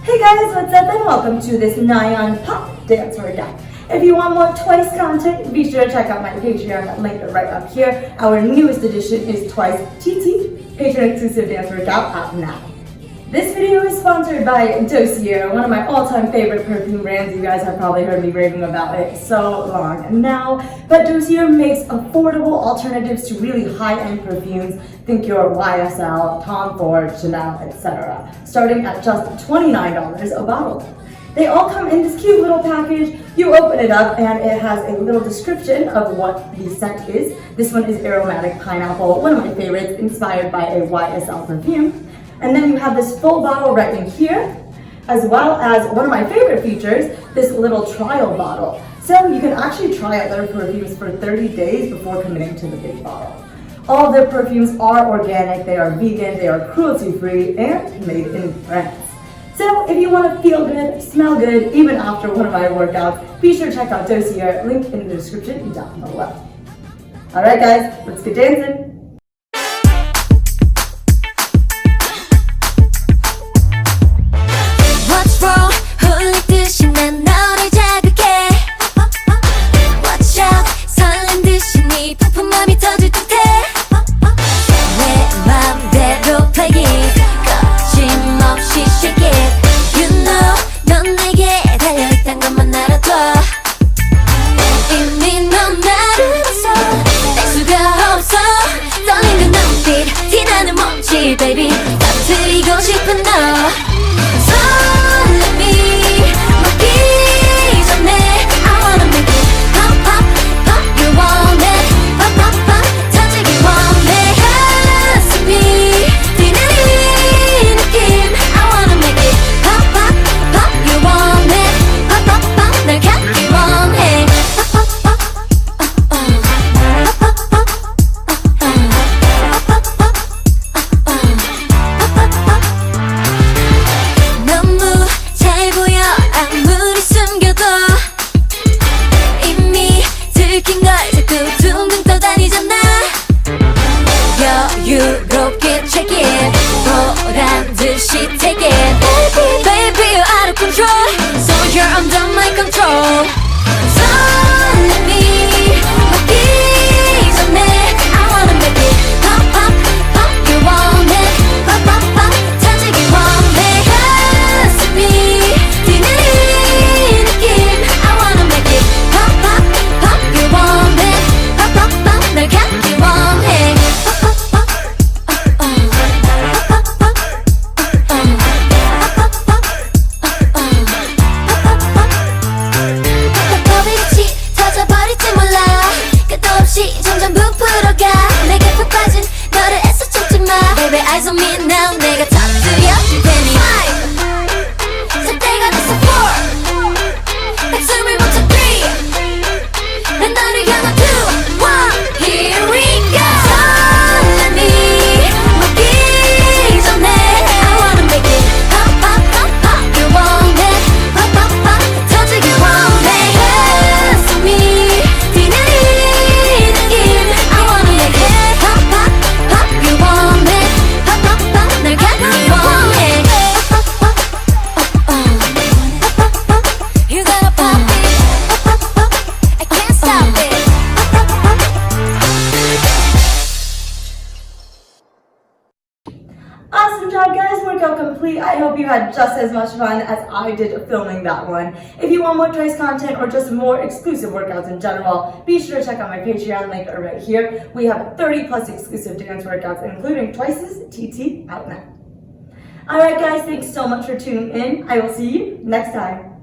Hey guys, what's up and welcome to this Nayeon Pop dance workout. If you want more Twice content, be sure to check out my Patreon link right up here. Our newest edition is Twice TT, Patreon exclusive dance workout out now. This video is sponsored by Dossier, one of my all-time favorite perfume brands. You guys have probably heard me raving about it so long now. But Dossier makes affordable alternatives to really high-end perfumes. Think your YSL, Tom Ford, Chanel, etc. Starting at just $29 a bottle. They all come in this cute little package. You open it up and it has a little description of what the scent is. This one is Aromatic Pineapple, one of my favorites, inspired by a YSL perfume. And then you have this full bottle right in here, as well as one of my favorite features, this little trial bottle. So you can actually try out their perfumes for 30 days before committing to the big bottle. All of their perfumes are organic, they are vegan, they are cruelty-free, and made in France. So if you want to feel good, smell good, even after one of my workouts, be sure to check out Dossier, link in the description down below. Alright guys, let's get dancing! Baby, 터뜨리고 싶은 너 설렘이 먹기 전에 I wanna make it pop, pop, pop You want it pop, pop, pop 터지기 원해 가슴이 뛰는 이 느낌 I wanna make it pop, pop, pop You want it pop, pop, pop 날 갖기 원해 pop, pop, pop 여유롭게 check it 보란 듯이 take it Baby you're out of control So you're under my control 설렘이 먹기 전에 I wanna make it pop pop pop You want it pop pop pop 터지기 원해 가슴이 뛰는 이 느낌 I wanna make it pop pop pop You want it pop pop pop 날 갖기 원해 점점 부풀어가 내게 푹 빠진 너를 애써 참지 마 Baby eyes on me now 내가 터뜨려줄 테니 5 살 때가 됐어 4 박수를 멈춰 3 난 너를 향한 2 1 Here we go 설렘이 먹기 전에 I wanna make it pop pop pop pop You want it pop pop pop 터지기 원해 가슴이 뛰는 Awesome job guys, workout complete. I hope you had just as much fun as I did filming that one. If you want more Twice content or just more exclusive workouts in general, be sure to check out my Patreon link right here. We have 30 plus exclusive dance workouts including Twice's TT out now. Alright guys, thanks so much for tuning in. I will see you next time.